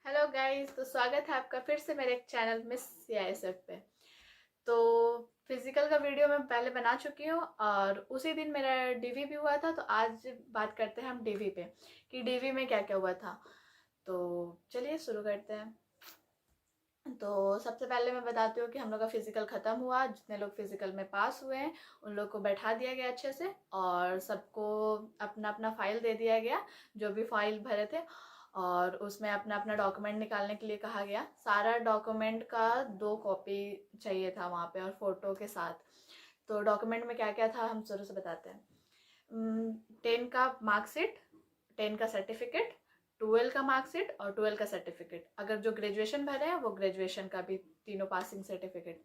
Hello guys, तो स्वागत है आपका फिर से मेरे एक चैनल मिस सीआईएसएफ पे। तो फिजिकल का वीडियो मैं पहले बना चुकी हूँ और उसी दिन मेरा डीवी भी हुआ था। तो आज बात करते हैं हम डीवी पे कि डीवी में क्या क्या हुआ था। तो चलिए शुरू करते हैं। तो सबसे पहले मैं बताती हूँ कि हम लोग का फिजिकल ख़त्म हुआ। जितने लोग फिजिकल में पास हुए हैं उन लोग को बैठा दिया गया अच्छे से और सबको अपना अपना फाइल दे दिया गया, जो भी फाइल भरे थे। और उसमें अपना अपना डॉक्यूमेंट निकालने के लिए कहा गया। सारा डॉक्यूमेंट का 2 कॉपी चाहिए था वहाँ पे और फोटो के साथ। तो डॉक्यूमेंट में क्या क्या था हम शुरू से बताते हैं। 10 का मार्कशीट, 10 का सर्टिफिकेट, 12 का मार्कशीट और 12 का सर्टिफिकेट। अगर जो ग्रेजुएशन भरे हैं वो ग्रेजुएशन का भी, तीनों पासिंग सर्टिफिकेट।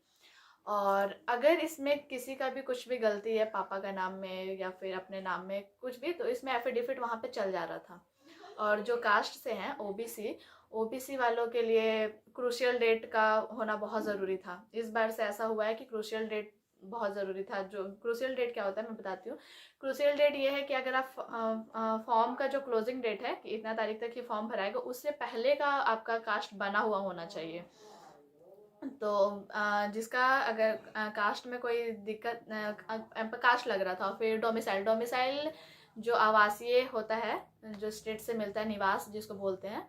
और अगर इसमें किसी का भी कुछ भी गलती है, पापा का नाम में या फिर अपने नाम में कुछ भी, तो इसमें एफिडेविट वहाँ पे चल जा रहा था। और जो कास्ट से हैं ओबीसी, ओबीसी वालों के लिए क्रूशियल डेट का होना बहुत ज़रूरी था। इस बार से ऐसा हुआ है कि क्रूशियल डेट बहुत ज़रूरी था। जो क्रूशियल डेट क्या होता है मैं बताती हूँ। क्रूशियल डेट ये है कि अगर आप फॉर्म का जो क्लोजिंग डेट है कि इतना तारीख तक ये फॉर्म भराएगा, उससे पहले का आपका कास्ट बना हुआ होना चाहिए। तो जिसका अगर कास्ट में कोई दिक्कत, कास्ट लग रहा था, फिर डोमिसाइल, डोमिसाइल जो आवासीय होता है, जो स्टेट से मिलता है, निवास जिसको बोलते हैं,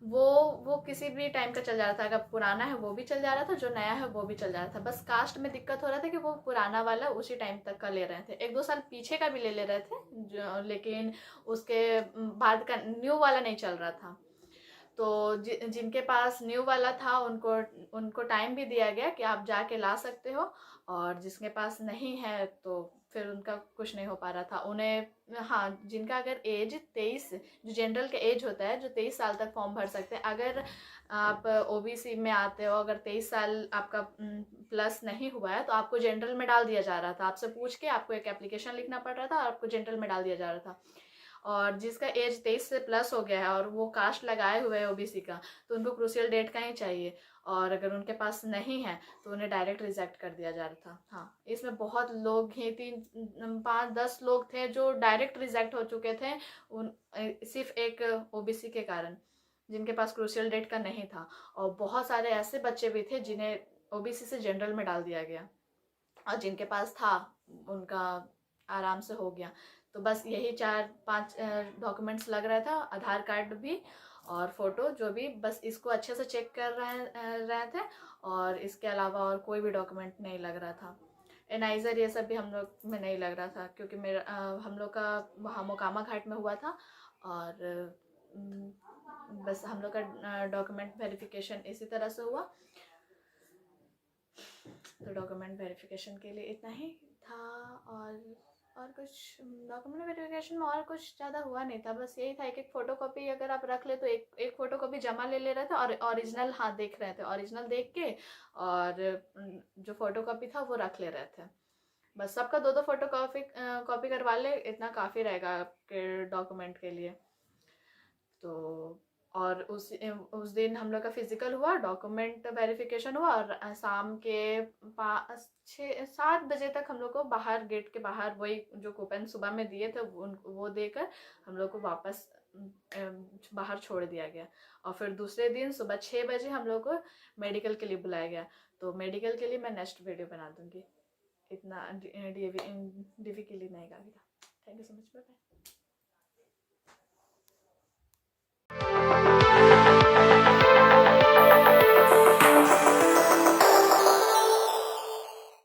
वो वो किसी भी टाइम का चल जा रहा था। अगर पुराना है वो भी चल जा रहा था, जो नया है वो भी चल जा रहा था। बस कास्ट में दिक्कत हो रहा था कि वो पुराना वाला उसी टाइम तक का ले रहे थे। 1-2 साल पीछे का भी ले रहे थे लेकिन उसके बाद का न्यू वाला नहीं चल रहा था। तो जिनके पास न्यू वाला था उनको उनको टाइम भी दिया गया कि आप जाके ला सकते हो। और जिसके पास नहीं है तो फिर उनका कुछ नहीं हो पा रहा था उन्हें। हाँ, जिनका अगर एज 23, जो जनरल का एज होता है, जो 23 साल तक फॉर्म भर सकते हैं। अगर आप ओबीसी में आते हो, अगर 23 साल आपका प्लस नहीं हुआ है तो आपको जनरल में डाल दिया जा रहा था। आपसे पूछ के आपको एक एप्लीकेशन लिखना पड़ रहा था और आपको जनरल में डाल दिया जा रहा था। और जिसका एज 23 से प्लस हो गया है और वो कास्ट लगाए हुए है ओबीसी का, तो उनको क्रूशियल डेट का ही चाहिए। और अगर उनके पास नहीं है तो उन्हें डायरेक्ट रिजेक्ट कर दिया जा रहा था। हाँ, इसमें बहुत लोग ही, 3-5-10 लोग थे जो डायरेक्ट रिजेक्ट हो चुके थे उन सिर्फ एक ओबीसी के कारण, जिनके पास क्रूशियल डेट का नहीं था। और बहुत सारे ऐसे बच्चे भी थे जिन्हें ओबीसी से जनरल में डाल दिया गया और जिनके पास था उनका आराम से हो गया। तो बस यही 4-5 डॉक्यूमेंट्स लग रहा था, आधार कार्ड भी और फोटो जो भी, बस इसको अच्छे से चेक कर रहे थे। और इसके अलावा और कोई भी डॉक्यूमेंट नहीं लग रहा था। एनाइजर ये सब भी हम लोग में नहीं लग रहा था क्योंकि मेरा हम लोग का वहाँ मोकामा घाट में हुआ था। और बस हम लोग का डॉक्यूमेंट वेरिफिकेशन इसी तरह से हुआ। तो डॉक्यूमेंट वेरिफिकेशन के लिए इतना ही था। और कुछ डॉक्यूमेंट वेरिफिकेशन में और कुछ ज़्यादा हुआ नहीं था। बस यही था, एक फ़ोटो कॉपी अगर आप रख ले तो एक फ़ोटो कॉपी जमा ले रहे थे और ओरिजिनल, हाँ, देख रहे थे, ओरिजिनल देख के और जो फ़ोटो कॉपी था वो रख ले रहे थे। बस सबका 2-2 फ़ोटो कॉपी करवा ले, इतना काफ़ी रहेगा आपके डॉक्यूमेंट के लिए। तो और उस दिन हम लोग का फिजिकल हुआ, डॉक्यूमेंट वेरिफिकेशन हुआ और शाम के 5-6-7 बजे तक हम लोग को बाहर, गेट के बाहर, वही जो कूपन सुबह में दिए थे वो देकर हम लोग को वापस बाहर छोड़ दिया गया। और फिर दूसरे दिन सुबह 6 बजे हम लोग को मेडिकल के लिए बुलाया गया। तो मेडिकल के लिए मैं नेक्स्ट वीडियो बना दूंगी। इतना डीवी के लिए नहीं काफ़ी था। Thank you so much, bye bye.